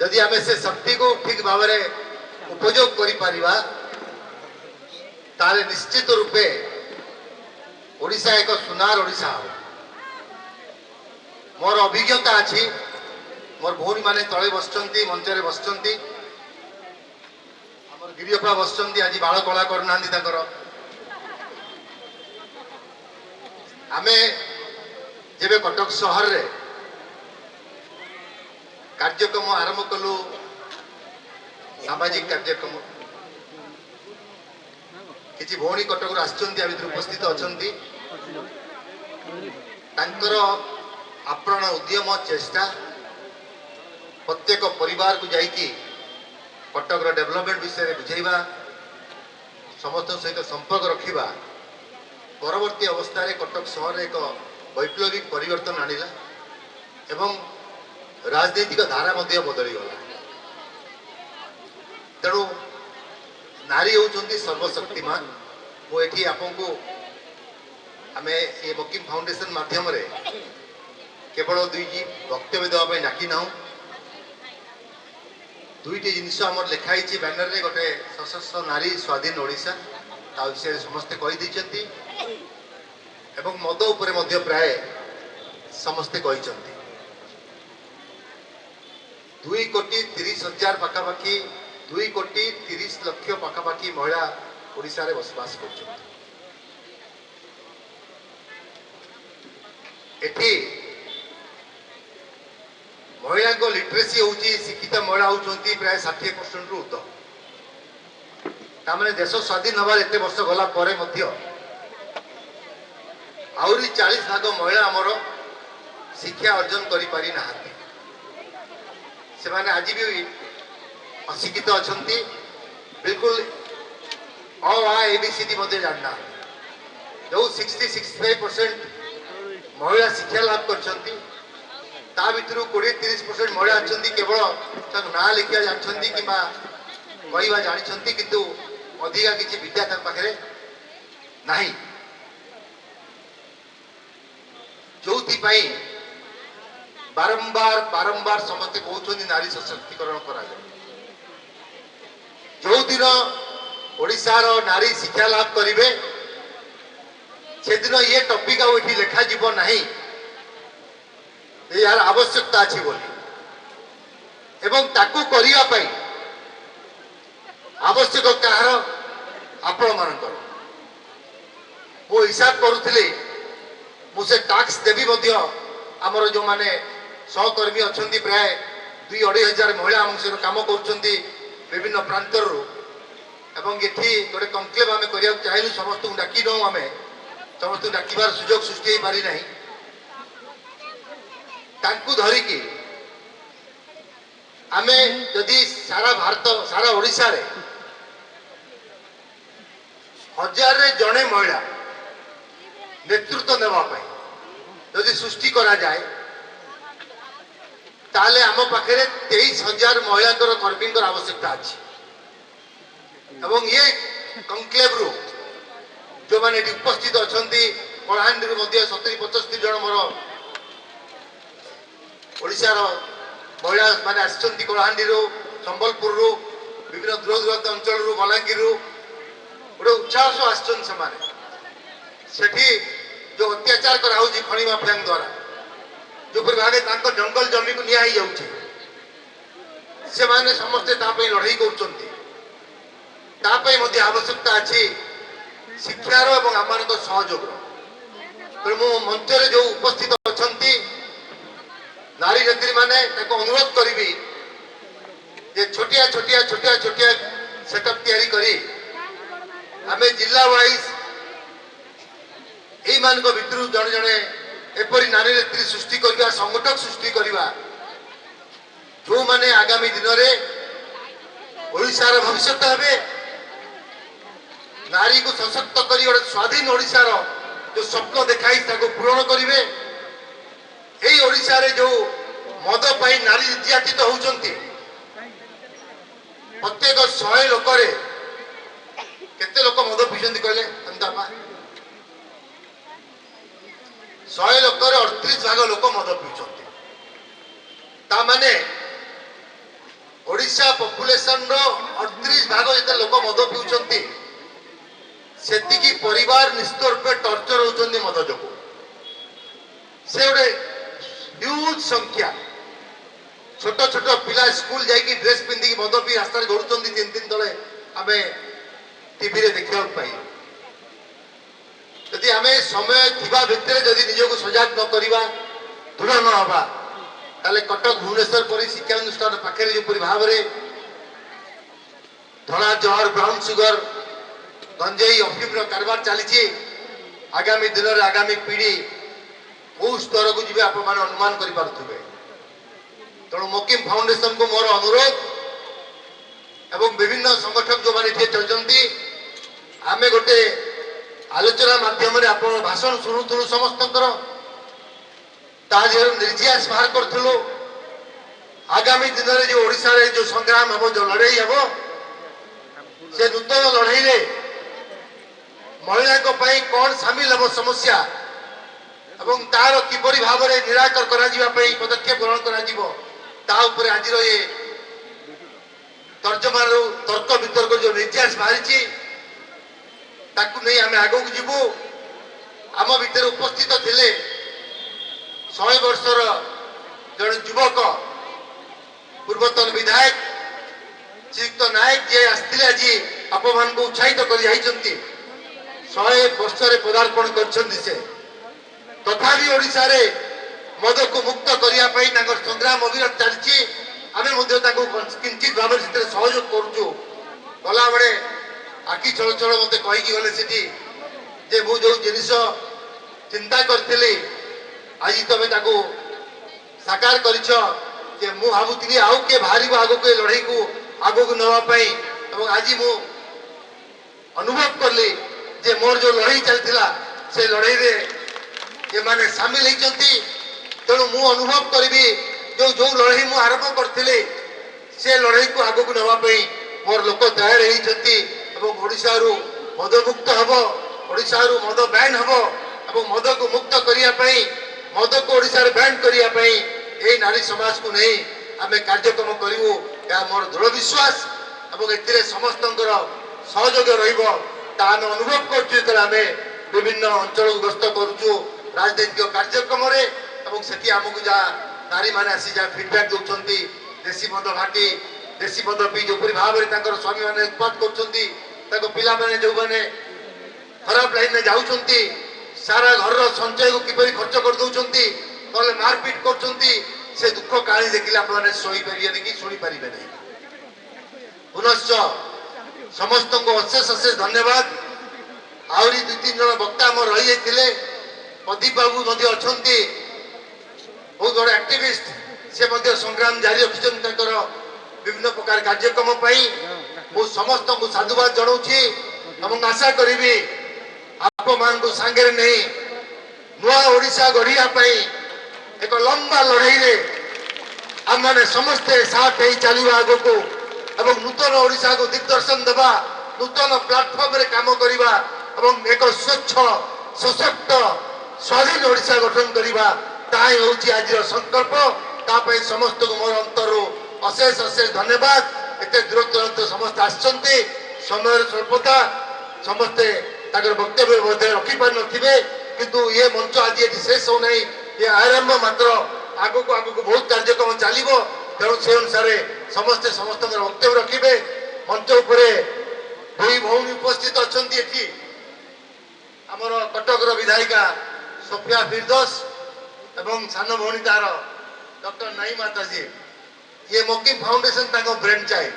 जदि आम से शक्ति को ठीक भाव में उपयोग कर निश्चित रूपे ओडिशा एक सुनार ओडिशा हो। मोर अभिज्ञता अच्छी मोर भौणी माने तले बसचंती मंचरे बसचंती हमर गिरियपा बसचंती आज बाल कला करना ताकर आमे जेबे कटक शहर रे कार्यक्रम आरंभ कलु सामाजिक कार्यक्रम किसी भौणी कटक आसचंती आ भितर उपस्थित अछंती तांकर आपण उद्यम चेष्टा प्रत्येक परिवार को जाइकी कटक डेवलपमेंट विषय में बुझेबा समस्त सहित संपर्क रखिबा परवर्ती अवस्था रे कटक शहर एक वैप्लविक परिवर्तन आनिला एवं राजनीतिक धारा मध्य बदली गला। तेणु नारी होउचंती सर्वशक्तिमान। मो एठी आपको आमे ये बकिम फाउंडेशन माध्यम रे केवल दुईटी वक्तव्य देवाई डाकी ना दुईटी जिनस आमर लिखाई बैनर रे गोटे सशस्त्र नारी स्वाधीन ओडिशा ता विषय समस्ते कही एवं मद उपरे मध्य प्राय समस्ते कही 2,30,00,000 पाखापाखि 2,30,00,000 पाखापाखि महिला ओडिशा रे बसवास कर महिला को लिटरेसी होची शिक्षित महिला होती प्राय 60% रु उर्ध तामने देश स्वाधीन हबार एत वर्ष गला परे मध्य आउरी 40 भाग महिला आमर शिक्षा अर्जन करि पारि नाहांती। से माने आज भी अशिक्षित अछंती बिल्कुल अ आ एबीसीडी मध्य जानना जो 60-65% महिला शिक्षा लाभ करछंती ता भितर 20-30% महिला अच्छी केवल ना लिखा जानते कि कहवा जानते किंतु अधिका किसी विद्या पाखे नहीं जो बारंबार बारंबार समस्ते कहते नारी सशक्तिकरण करा जो दिन ओडिशार नारी शिक्षा लाभ करेंगे से दिन ये टॉपिक आठी लेखा जीव नहीं यार आवश्यकता अच्छी बोली एवं ताकू करिया पाई आवश्यक कहार आपण मानकर वो हिसाब करुले मुझे टैक्स देवी मध्य आमर जो माने सहकर्मी अच्छा प्राय 2,000-2,500 महिला आम सहित कम कर विभिन्न प्रांतर एवं ये गोटे कनक्लेव आम करने चाहिए समस्त डाकी नौ आम समस्त डाकबार सुजोग सृष्टि हो पारि नहीं तांकु धरिकी आमे जदि सारा भारत सारा ओडिशा रे 1000 रे जणे महिला नेतृत्व नेवा पाई जदि सृष्टि करा जाए ताले आम पाखे 23,000 महिला कर्मी आवश्यकता अच्छी एवं ये कंक्लेव रु जो माने उपस्थित अच्छा कलाहांडी 70-75 जन मोर ओडिशार महिला माने आसचंती कलाहांडी संबलपुर विभिन्न दूर दूरांत अंचल बलांगीर गोटे उत्साह सह आसचन सेठी जो अत्याचार करा खनि माफिया द्वारा जो भागे जंगल जमी को निया जाऊे से माने समस्ते लड़ाई कर आवश्यकता अच्छी शिक्षार और आम सहयोग मो मंचरे जो उपस्थित अच्छा नारी नेत्री माने अनुरोध करी जे छोटिया छोटिया छोटिया छोटिया सेटअप तैयारी करी आमे जिला वाइज यही मान भितर जड़े जड़े एपरी नारी नेत्री सृष्टि करवा संगठक सृष्टि करवा जो माने आगामी दिन में ओडिशार भविष्य हे नारी को सशक्त कर स्वाधीन ओडिशार जो स्वप्न देखाई पूरण करेंगे यही ओडिशा रे जो मद पाई नारी निर्यातित होउचंती प्रत्येक 100 लोक केते लोक मद पीछे कहले 100 लोक 38 भाग लोक मद पीछे माने ओडिशा पॉपुलेशन रो 38 भाग जते लोक मद पिउछंती सेतिकी परिवार निश्चित रूपे टर्चर होउछंती मद जोगु से गोटे ह्यूज संख्या छोट छोट पिला स्कूल जाइकी ड्रेस पिंधिकी मद पी रास्ता घुरुछंती 3 दिन तले आमे टीवी रे देखिया पाई यदि आमे समय थिबा भितरे यदि निजको सजाग न करिबा दृढ़ न हबा ताले कटक भुवनेश्वर परि शिक्षा अनुष्ठान पाखे जो भाव में धड़ा जहर ब्राउन सुगर गंजेई अफिम कारबार चली आगामी दिन में आगामी पीढ़ी कौ स्तर को जी आप अनुमान करें तेणु मोकिम फाउंडेशन को मोर अनुरोध एवं विभिन्न संगठक जो मैंने चलती आमे गोटे आलोचना माध्यम आप भाषण शुणुलु समस्त निर्जियास बाहर करूँ आगामी दिन में जो ओडिशा रे जो संग्राम हम जो लड़ाई हम से नूतन लड़ाई रे महिला कौन सामिल हम समस्या एवं तार किपरि भाव में निराकर करा पदक्षेप ग्रहण कर आज ये तर्जमान तर्क वितर्क जो निर्यास बाहरी नहीं आम आग को जीवु आम भितर उपस्थित थिले 100 वर्षर जन युवक पूर्वतन विधायक श्रीयुक्त नायक जी आसते आज आप उत्साहित कर 100 वर्ष पदार्पण कर तथापि ओडिशा रे मद को मुक्त करने संग्राम अविरत चलती आम किंचित भाव में सहयोग करुचु गला बेले आखि छल छल मत कहीकि गले जे मु जो जिनिस चिंता करी आज तुम साकार कर भावुली आउ किए बाहर आग को लड़ाई को आग को नापी आज मु अनुभव कली जे मोर जो लड़ाई चलता से लड़ाई रे ये माने सामिल होती तेणु मु अनुभव करी जो जो लड़ाई मु आरंभ करी से लड़ाई को आग को नापी मोर लोक तैयार होती ओडिशा रु मद मुक्त हम ओडिशा रु मद बैन हम मद को मुक्त करने मद को ओडिशा बैन करने यही नारी समाज को नहीं आम कार्यक्रम करूँ मोर दृढ़ विश्वास और समस्त सहयोग रहा अनुभव कर विभिन्न अंचल को गस्त करुचु राजनैतिक कार्यक्रम से आमको जहाँ नारी मैंने आसी जहाँ फिडबैक दौरान देशी मद भाटी देशी मद पी जो भाव में स्वामी मैंने उत्पाद कर पिला मैंने जो मैंने खराब लाइन में जाऊँच सारा घर संचय को किपरि खर्च कर दौरान ना मारपिट कर दुख कहानी देखिले आपने शोपारे कि शुणी पारे नहीं पुनश्च समस्त को अशेष अशेष धन्यवाद आहरी 2-3 जन वक्ता आम रही प्रदीप बाबू अच्छा बहुत बड़ एक्टिविस्ट से संग्राम जारी रखिंट विभिन्न प्रकार कार्यक्रम मु समस्त को साधुवाद जनाऊँ आशा करी आप मान सांगे नहीं नुआ ओडिशा गढ़िया एक लंबा लड़ाई रे आम मैंने समस्ते साथ ही चलवा आग को एवं नूतन ओडिशा को दिग्दर्शन देवा नूतन प्लाटफर्म रे काम करवा एवं एक स्वच्छ सशक्त स्वाधीन ओडिशा गठन करवा ताई होची आज संकल्प तापई समस्त को मोर अंतर अशेष अशेष धन्यवाद एते दूर दूरांत समस्त आसचंती समय स्वल्पता समस्ते वक्तव्य रखिपार नथिबे किंतु ये मंच आज ये शेष हो नहीं ये आरंभ मात्र आग को बहुत कार्यक्रम चलो तेणु से अनुसार समस्ते समस्त वक्तव्य रखिए मंच उपरे दुई भौणी उपस्थित अच्छा आमर कटक विधायिका सोफिया फिरदोस एवं सान भौणी तार डॉक्टर नाई माता जी ये मोकिम फाउंडेशन ब्रेन चाइल्ड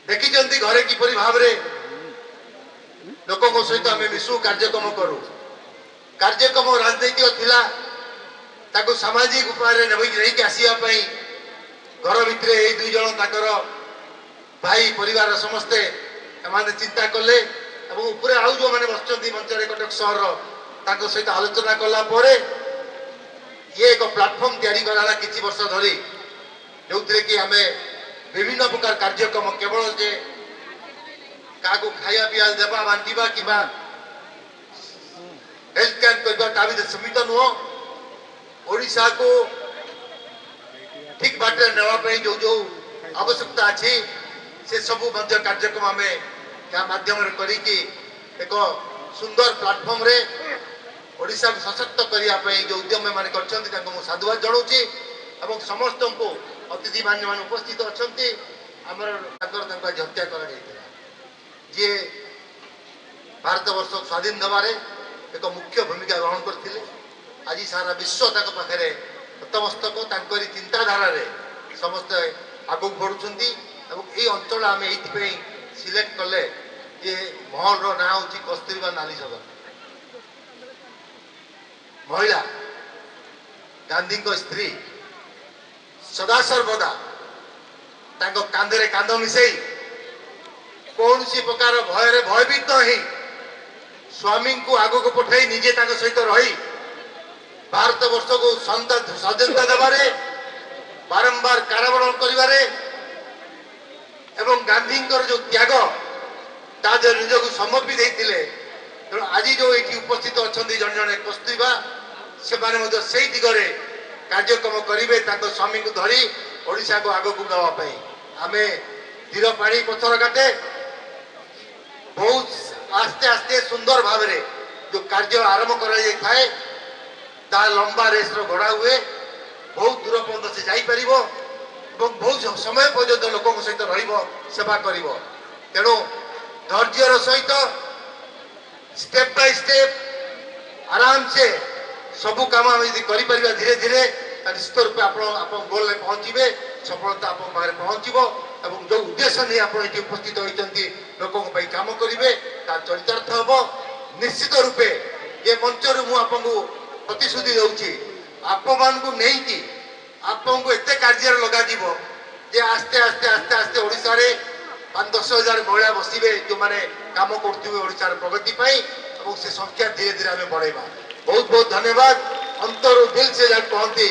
देखी घरे किपरि भाव में लोकों सहित आम मिशु कार्यक्रम करूँ कार्यक्रम राजनैतिक थिला ताको सामाजिक उपाय नहीं आसवाई घर भितर ये 2 जन भाई परिवार समस्ते चिंता कले उपरे आउ जो मैंने बस मंच कटक सहर सहित आलोचना कला ये एक प्लाटफर्म तैयारी किसी वर्ष धरी जो कि आम विभिन्न प्रकार कार्यक्रम केवल जे क्या खाया पीया देवा बांटा कि हेल्थ कैंप करवा सीमित नुह ओडिशा को ଠିକ ବାଟରେ ନେବା ପାଇଁ ଯୋଉ ଯୋଉ ଆବଶ୍ୟକତା ଅଛି ସେ ସବୁ ମଧ୍ୟ କାର୍ଯ୍ୟକ୍ରମ ଆମେ ୟା ମାଧ୍ୟମରେ କରିକି ଏକ ସୁନ୍ଦର ପ୍ଲାଟଫର୍ମରେ ଓଡ଼ିଶାକୁ ସଶକ୍ତ କରିବା ପାଇଁ ଯୋଉ ଉଦ୍ୟମ ମାନେ କରିଛନ୍ତି ତାଙ୍କୁ ମୁଁ ସାଧୁବାଦ ଜଣାଉଛି ଏବଂ ସମସ୍ତଙ୍କୁ ଅତିଥି ମାନ୍ୟମାନେ ଉପସ୍ଥିତ ଅଛନ୍ତି ଆମର ତାଙ୍କୁ ଆଜି ହତ୍ୟା କରାଯାଇଥିଲା ଯିଏ ଭାରତ ବର୍ଷ ସ୍ୱାଧୀନ ଦେବାରେ ଏକ ମୁଖ୍ୟ ଭୂମିକା ଗ୍ରହଣ କରିଥିଲେ ଆଜି ସାରା ବିଶ୍ୱ ତାଙ୍କ ପାଖରେ ନତମସ୍ତକ ତାଙ୍କରି ଚିନ୍ତାଧାରାରେ ସମସ୍ତେ ଆଗକୁ ବଢ଼ୁଛନ୍ତି ଏବଂ ଏଇ ଅଞ୍ଚଳ ଆମେ ଏଇଥିପାଇଁ ସିଲେକ୍ଟ କଲେ ଯେ ମହଲର ନାଁ ହେଉଛି କସ୍ତୁରବା ନାଲି ସଦନ ମହିଳା ଗାନ୍ଧୀଙ୍କ ସ୍ତ୍ରୀ ସଦାସର୍ବଦା ତାଙ୍କ କାନ୍ଧରେ କାନ୍ଧ ମିଶାଇ କୌଣସି ପ୍ରକାର ଭୟରେ ଭୟଭୀତ ହେଇ ସ୍ୱାମୀଙ୍କୁ ଆଗକୁ ପଠାଇ ନିଜେ ତାଙ୍କ ସହିତ ରହି ଭାରତ ବର୍ଷକୁ ସ୍ୱାଧୀନତା ଦେବାରେ ବାରମ୍ବାର କାରାବରଣ କରିବାରେ ଏବଂ ଗାନ୍ଧୀଙ୍କର ଯୋଉ ତ୍ୟାଗ ତା ଦେହରେ ନିଜକୁ ସମର୍ପି ଦେଇଥିଲେ ତେଣୁ ଆଜି ଯୋଉ ଏଠି ଉପସ୍ଥିତ ଅଛନ୍ତି ଜଣେ ଜଣେ କସ୍ତୁରବା ସେମାନେ ମଧ୍ୟ ସେଇ ଦିଗରେ କାର୍ଯ୍ୟକ୍ରମ କରିବେ ତାଙ୍କ ସ୍ୱାମୀଙ୍କୁ ଧରି ଓଡ଼ିଶାକୁ ଆଗକୁ ନେବା ପାଇଁ ଆମେ ଧୀର ପାଣି ପଥର କାଟେ ବହୁତ ଆସ୍ତେ ଆସ୍ତେ ସୁନ୍ଦର ଭାବରେ ଯୋଉ କାର୍ଯ୍ୟ ଆରମ୍ଭ କରାଯାଇଥାଏ ତା ଲମ୍ବା ରେସ୍ର ଗଢ଼ା ହୁଏ ବହୁତ ଦୂର ପର୍ଯ୍ୟନ୍ତ ସେ ଯାଇପାରିବ ଏବଂ ବହୁତ ସମୟ ପର୍ଯ୍ୟନ୍ତ ଲୋକଙ୍କ ସହିତ ରହିବ ସେବା କରିବ ତେଣୁ ଧୈର୍ଯ୍ୟର ସହିତ ଷ୍ଟେପ୍ ବାଇ ଷ୍ଟେପ୍ ଆରାମସେ ସବୁ କାମ ଆମେ ଯଦି କରିପାରିବା ଧୀରେ ଧୀରେ ନିଶ୍ଚିତ ରୂପେ ଆପଣ ଗୋଲରେ ପହଞ୍ଚିବେ ସଫଳତା ଆପଣଙ୍କ ପାଖରେ ପହଞ୍ଚିବ ଏବଂ ଯୋଉ ଉଦ୍ଦେଶ୍ୟ ନେଇ ଆପଣ ଏଠି ଉପସ୍ଥିତ ହୋଇଛନ୍ତି ଲୋକଙ୍କ ପାଇଁ କାମ କରିବେ ତା ଚରିତାର୍ଥ ହେବ ନିଶ୍ଚିତ ରୂପେ ଏ ମଞ୍ଚରୁ ମୁଁ ଆପଣଙ୍କୁ ପ୍ରତିଶ୍ରୁତି ଦେଉଛି ଆପଣମାନଙ୍କୁ ନେଇକି ଆପଣଙ୍କୁ ଏତେ କାର୍ଯ୍ୟରେ ଲଗାଯିବ ଯେ ଆସ୍ତେ ଆସ୍ତେ ଆସ୍ତେ ଆସ୍ତେ ଓଡ଼ିଶାରେ 5-10 ହଜାର ମହିଳା ବସିବେ ଯେଉଁମାନେ କାମ କରୁଥିବେ ଓଡ଼ିଶାର ପ୍ରଗତି ପାଇଁ ଏବଂ ସେ ସଂଖ୍ୟା ଧୀରେ ଧୀରେ ଆମେ ବଢ଼େଇବା ବହୁତ ବହୁତ ଧନ୍ୟବାଦ ଅନ୍ତରୁ ଦିଲ ସେ ଯାହା କହନ୍ତି